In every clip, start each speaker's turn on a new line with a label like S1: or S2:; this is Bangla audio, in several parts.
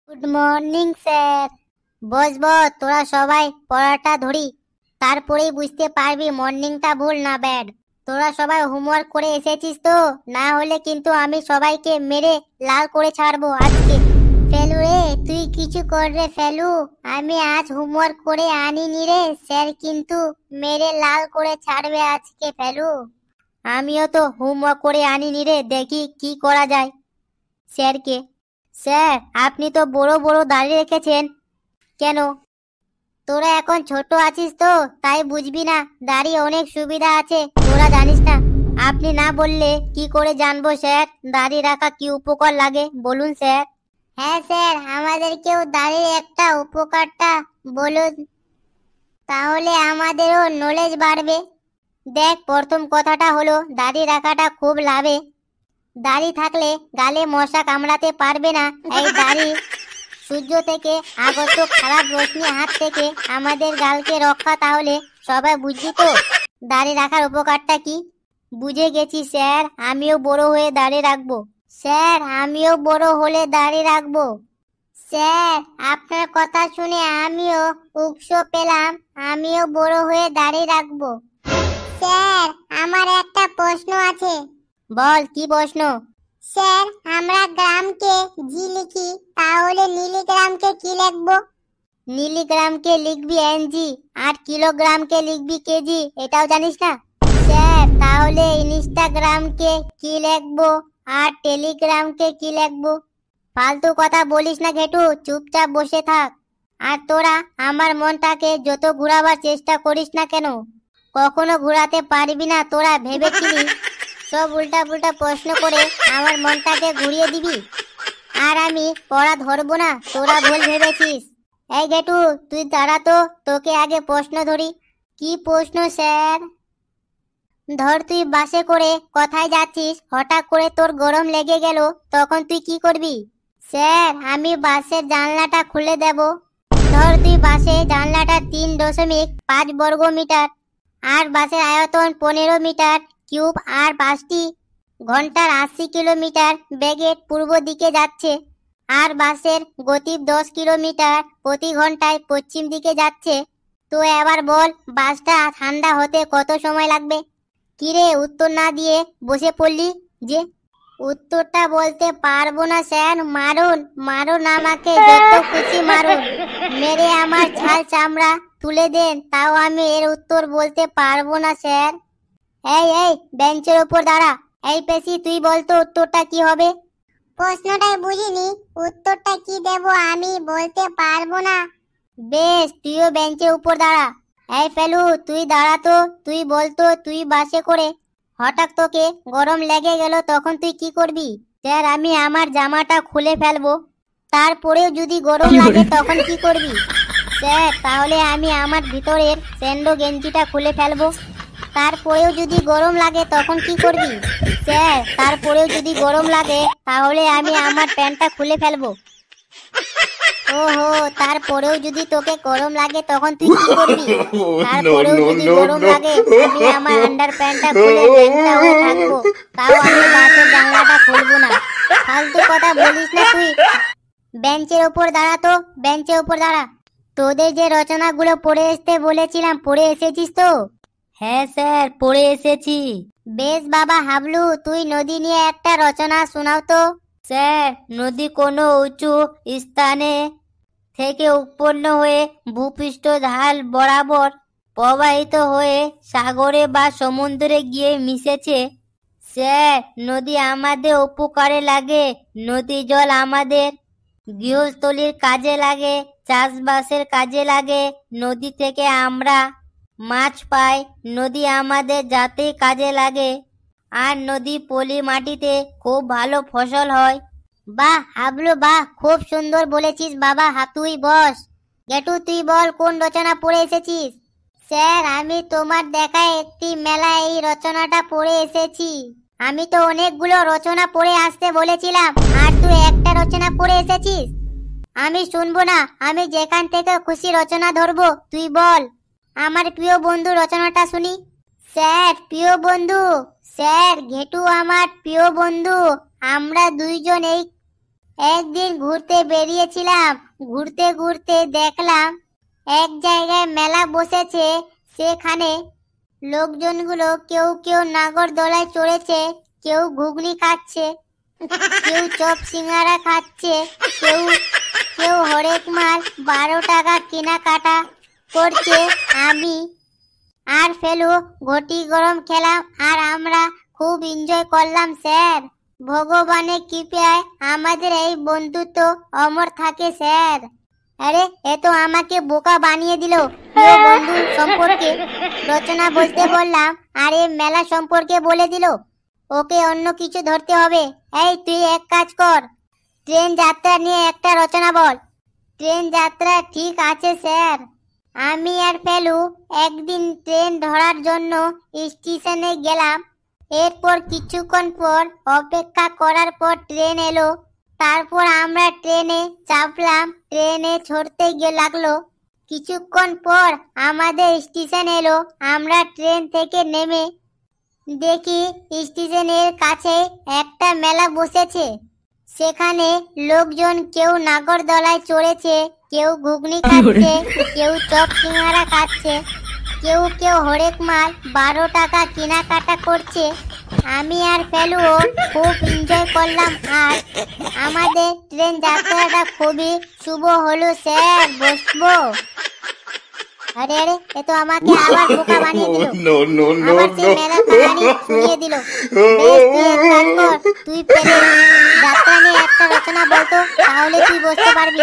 S1: Good morning sir. Boss boss, তোরা সবাই পড়াটা ধরি, তারপরেই বুঝতে পারবি মর্নিংটা ভুল না ব্যাড। তোরা সবাই হোমওয়ার্ক করে এসেছিস তো? না হলে কিন্তু আমি সবাইকে মেরে লাল করে ছাড়বো আজকে। ফেলু রে, তুই কিছু কর রে ফেলু। আমি আজ হোমওয়ার্ক করে আনিনি রে, স্যার কিন্তু মেরে লাল করে ছাড়বে আজকে ফেলু। আমিও তো হোমওয়ার্ক করে আনিনি রে, দেখি কি করা যায়। স্যারকে, স্যার আপনি তো বড় বড় দাড়ি রেখেছেন কেন? তোরা এখন ছোট আছিস তো তাই বুঝবি না, দাড়ি অনেক সুবিধা আছে, তোরা জানিস না। আপনি না বললে কি করে জানবো স্যার দাড়ি রাখা কি উপকার লাগে, বলুন স্যার। হ্যাঁ স্যার, আমাদেরকেও দাড়ির একটা উপকারটা বলুন, তাহলে আমাদেরও নলেজ বাড়বে। দেখ, প্রথম কথাটা হলো দাড়ি রাখাটা খুব লাভে। দাড়ি থাকলে গালে মশা কামড়াতে পারবে না। এই দাড়ি সূর্য থেকে আগত খারাপ রশ্মি হাত থেকে আমাদের গালকে রক্ষা। তাহলে সবাই বুঝি তো দাড়ি রাখার উপকারটা কি? বুঝে গেছি স্যার, আমিও বড় হয়ে দাড়ি রাখবো। স্যার আমিও বড় হলে দাড়ি রাখবো। স্যার আপনার কথা শুনে আমিও উৎসাহ পেলাম, আমিও বড় হয়ে দাড়ি রাখবো। স্যার আমার একটা প্রশ্ন আছে। বল, কি প্রশ্ন? স্যার আমরা গ্রামকে জি লিখি, তাহলে মিলিগ্রামকে কি লিখবো? মিলিগ্রামকে লিখবি এনজি, আর কিলোগ্রামকে লিখবি কেজি, এটাও জানিস না? স্যার তাহলে ইনস্টাগ্রামকে কি লিখবো আর টেলিগ্রামকে কি লিখবো? ফালতু কথা বলিস না ঘেটু, চুপচাপ বসে থাক। আর তোরা আমার মনটাকে যত ঘোরাবার চেষ্টা করিস না কেন, কখনো ঘোরাতে পারবি না। তোরা ভেবেছিলি সব উল্টা পুল্টা প্রশ্ন করে আমার মনটাকে ঘুরিয়ে দিবি, আর আমি পড়া ধরবো না, তোরা ভুল ভেবেছিস। এই গেটু তুই দাঁড়া তো, তোকে আগে প্রশ্ন ধরি। কি প্রশ্ন স্যার? ধর তুই বাসে করে কোথায় যাচ্ছিস, হঠাৎ করে তোর গরম লেগে গেল, তখন তুই কি করবি? স্যার আমি বাসের জানলাটা খুলে দেব। ধর তুই বাসে জানলাটা 3.5 বর্গ মিটার, আর বাসের আয়তন 15 মিটার কিউব, আর বাসটি ঘন্টার 80 কিলোমিটার বেগে পূর্ব দিকে যাচ্ছে, আর বাসের গতি 10 কিলোমিটার প্রতি ঘন্টায় পশ্চিম দিকে যাচ্ছে। তো এবার বল বাসটা ঠান্ডা হতে কত সময় লাগবে? কিরে উত্তর না দিয়ে বসে পড়লি যে? উত্তরটা বলতে পারবো না স্যার। মারুন মারুন, আমাকে যত খুশি মারুন, মেরে আমার ছাল চামড়া তুলে দেন, তাও আমি এর উত্তর বলতে পারবো না স্যার। এই এই বেঞ্চের উপর দাঁড়া। এই পেশি, তুই বলতো উত্তরটা কি হবে? প্রশ্নটাই বুঝিনি, উত্তরটা কি দেব আমি বলতে পারবো না। বেশ, তুইও বেঞ্চের উপর দাঁড়া। এই ফেলু তুই দাঁড়া তো, তুই বলতো তুই বাসে করে হঠাৎ তোকে গরম লেগে গেল, তখন তুই কি করবি? স্যার আমি আমার জামাটা খুলে ফেলবো। তারপরেও যদি গরম লাগে তখন কি করবি? স্যার তাহলে আমি আমার ভিতরের স্যান্ডো গেঞ্জিটা খুলে ফেলবো। তারপরেও যদি গরম লাগে তখন কি করবি? স্যার তারপরেও যদি গরম লাগে তাহলে আমি আমার প্যান্টটা খুলে ফেলবো। ওহো, তারপরেও যদি তোকে গরম লাগে তখন তুই কি করবি? তারপরেও যদি গরম লাগে আমি আমার আন্ডার প্যান্টটা খুলে প্যান্টটা হয়ে থাকবো, তাও আমি বাসের জানলাটা খুলবো না। ফালতু কথা বলিস না তুই। বেঞ্চের ওপর দাঁড়া তো, বেঞ্চের ওপর দাঁড়া। তোদের যে রচনাগুলো পড়ে আসতে বলেছিলাম, পড়ে এসেছিস তো? হ্যাঁ স্যার পড়ে এসেছি। বেশ বাবা হাবলু, তুই নদী নিয়ে একটা রচনা শোনাও তো। স্যার নদী কোনো উঁচু স্থানে থেকে উৎপন্ন হয়ে ভূপৃষ্ঠ ঢাল বরাবর প্রবাহিত হয়ে সাগরে বা সমুদ্রে গিয়ে মিশেছে। স্যার নদী আমাদের উপকারে লাগে, নদী জল আমাদের গৃহস্থলীর কাজে লাগে, চাষবাসের কাজে লাগে, নদী থেকে আমরা মাছ পাই, নদী আমাদের যাতে কাজে লাগে, আর নদী পলি মাটিতে খুব ভালো ফসল হয়। বাহ হাবলু বাহ, খুব সুন্দর বলেছিস বাবা। তুই বস। গেটু তুই বল কোন রচনা পড়ে এসেছিস? স্যার আমি তোমার দেখায় একটি মেলায় এই রচনাটা পড়ে এসেছি। আমি তো অনেকগুলো রচনা পড়ে আসতে বলেছিলাম, আর তুই একটা রচনা পড়ে এসেছিস। আমি শুনবো না, আমি যেখান থেকে খুশি রচনা ধরবো, তুই বল। আমার প্রিয় বন্ধু রচনাটা শুনি। স্যার প্রিয় বন্ধু? স্যার ঘেটু আমার প্রিয় বন্ধু। আমরা দুইজন এই একদিন ঘুরতে বেরিয়েছিলাম, ঘুরতে ঘুরতে দেখলাম এক জায়গায় মেলা বসেছে। সেখানে লোকজনগুলো কেউ কেউ নাগরদোলায় চড়েছে, কেউ ঘুগনি খাচ্ছে, কেউ চপ সিঙ্গারা খাচ্ছে, কেউ কেউ হরেক মাল 12 টাকা কেনাকাটা করছে। আমি আর ফেলু ঘটি গরম খেলাম আর আমরা খুব এনজয় করলাম স্যার। ভগবানের কৃপায় আমাদের এই বন্ধুত্ব অমর থাকে স্যার। আরে এ তো আমাকে বোকা বানিয়ে দিল। প্রিয় বন্ধু সম্পর্কে রচনা বলতে বললাম আর এ মেলা সম্পর্কে বলে দিল। ওকে অন্য কিছু ধরতে হবে। এই তুই এক কাজ কর, ট্রেন যাত্রা নিয়ে একটা রচনা বল। ট্রেন যাত্রা ঠিক আছে স্যার। আমি আর ফেলু একদিন ট্রেন ধরার জন্য স্টেশনে গেলাম। এরপর কিছুক্ষণ পর অপেক্ষা করার পর ট্রেন এলো। তারপর আমরা ট্রেনে চাপলাম, ট্রেনে চড়তে লাগলো। কিছুক্ষণ পর আমাদের স্টেশন এলো। আমরা ট্রেন থেকে নেমে দেখি স্টেশনের কাছে একটা মেলা বসেছে। সেখানে লোকজন কেউ নাগরদোলায় চড়েছে, কেউ ঘুগনি খাচ্ছে, কেউ চপ সিঙ্গারা খাচ্ছে, কেউ কেউ হরেক মাল 12 টাকা কেনাকাটা করছে। আমি আর ফেলুও খুব এনজয় করলাম আর আমাদের ট্রেন যাত্রাটা খুবই শুভ হলো স্যার। বসবো? আরে আরে এ তো আমাকে আবার বোকা বানিয়ে দিল। আবার সেই মেলার কাহিনী শুনিয়ে দিল। বেশ, তুই এক কাজ কর, তুই প্লেন যাত্রা নিয়ে একটা রচনা বলতো, তাহলে তুই বুঝতে পারবি।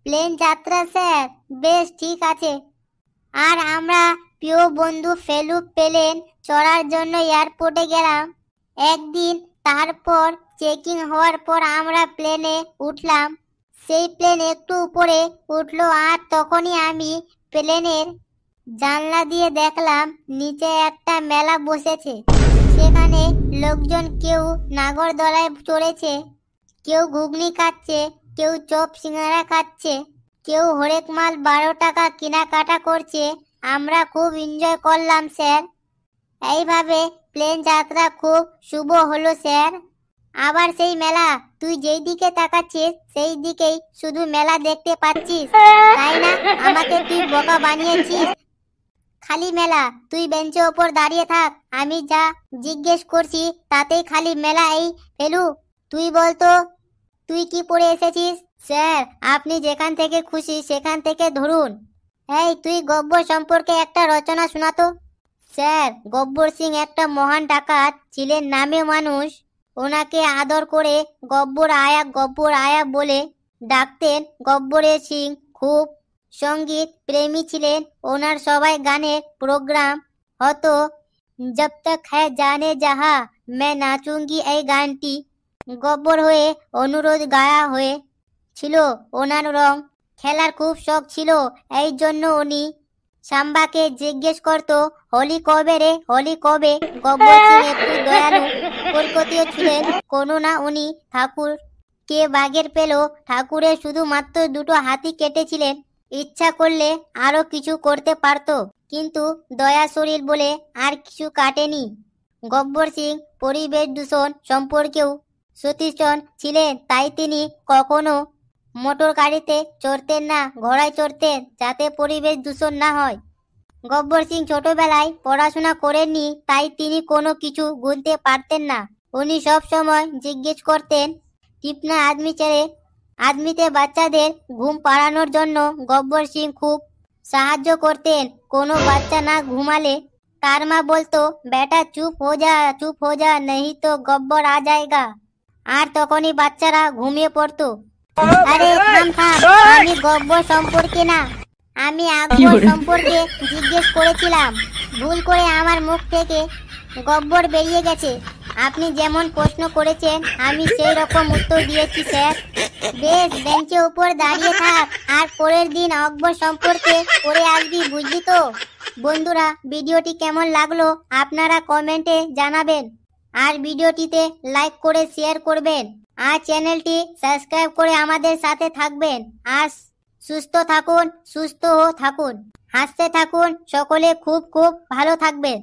S1: প্লেন যাত্রা স্যার, বেশ ঠিক আছে। আর আমরা প্রিয় বন্ধু ফেলু প্লেন চড়ার জন্য এয়ারপোর্টে গেলাম একদিন। তারপর চেকিং হওয়ার পর আমরা প্লেনে উঠলাম। সেই প্লেন একটু উপরে উঠলো আর তখনই আমি প্লেনের জানলা দিয়ে দেখলাম নিচে একটা মেলা বসেছে। সেখানে লোকজন কেউ নাগরদোলায় চড়েছে, কেউ ঘুগনি খাচ্ছে, কেউ চপ সিঙ্গারা খাচ্ছে, কেউ হরেক মাল 12 টাকা কেনাকাটা করছে। আমরা খুব এনজয় করলাম স্যার। এইভাবে প্লেন যাত্রা খুব শুভ হলো স্যার। আবার সেই মেলা, তুই যেই দিকে তাকাচ্ছিস সেই দিকেই শুধু মেলা দেখতে পাচ্ছিস, তাই না? আমাকে তুই বোকা বানিয়েছিস। খালি মেলা, তুই বেঞ্চের ওপর দাঁড়িয়ে থাক, আমি যা জিজ্ঞেস করছি তাতেই খালি মেলা। এই ফেলু, তুই বলতো তুই কি পড়ে এসেছিস? স্যার, আপনি যেখান থেকে খুশি সেখান থেকে ধরুন। এই তুই গব্বর সম্পর্কে একটা রচনা শোনাতো। স্যার, গব্বর সিং একটা মহান ডাকাত ছিলেন, নামে মানুষ ওনাকে আদর করে গব্বর আয়া বলে ডাকতেন। গব্বরের সিং খুব সঙ্গীত প্রেমী ছিলেন। ওনার সবাই গানের প্রোগ্রাম হতো। জব তক হ্যায় জানে যাহা मैं নাচুঙ্গি, এই গানটি গব্বর হয়ে অনুরোধ গায়া হয়ে ছিল। ওনার রং খেলার খুব শখ ছিল, এই জন্য উনি সাম্বাকে জিজ্ঞেস করতো, হোলি কবে রে, হোলি কবে? গব্বর সিং একটু দয়ালু কলকাতীয় ছিলেন। কোনো না উনি ঠাকুর কে বাগের পেল। ঠাকুরের শুধুমাত্র 2টো হাতি কেটেছিলেন। ইচ্ছা করলে আরো কিছু করতে পারতো, কিন্তু দয়া শরীর বলে আর কিছু কাটেনি। গব্বর সিং পরিবেশ দূষণ সম্পর্কেও সচেতন ছিলেন, তাই তিনি কখনো মোটর গাড়িতে চড়তেন না, ঘোড়ায় চড়তেন যাতে পরিবেশ দূষণ না হয়। গব্বর সিং ছোটবেলায় পড়াশোনা করেননি, তাই তিনি কোনো কিছু গুনতে পারতেন না। উনি সব সময় জিজ্ঞেস করতেন টিপনা আদমি ছেড়ে আদমিতে বাচ্চাদের ঘুম পাড়ানোর জন্য গব্বর সিং খুব সাহায্য করতেন। কোনো বাচ্চা না ঘুমালে তার মা বলতো, বেটা চুপ হো যা नहीं তো গব্বর আ जाएगा। আর তখনই বাচ্চারা ঘুমিয়ে পড়তো। আরে থাম, আমি গব্বর সম্পর্কে না, আমি আকবর সম্পর্কে জিজ্ঞেস করেছিলাম। ভুল করে আমার মুখ থেকে গব্বর বেরিয়ে গেছে। আপনি যেমন প্রশ্ন করেছেন আমি সেই রকম উত্তর দিয়েছি স্যার। বেশ, বেঞ্চের উপর দাঁড়িয়ে থাক আর পরের দিন আকবর সম্পর্কে পড়ে আসবি, বুঝলি তো? বন্ধুরা, ভিডিওটি কেমন লাগলো আপনারা কমেন্টে জানাবেন আর ভিডিওটিতে লাইক করে শেয়ার করবেন আর চ্যানেলটি সাবস্ক্রাইব করে আমাদের সাথে থাকবেন। আর সুস্থ থাকুন, হাসতে থাকুন, সকলে খুব খুব ভালো থাকবেন।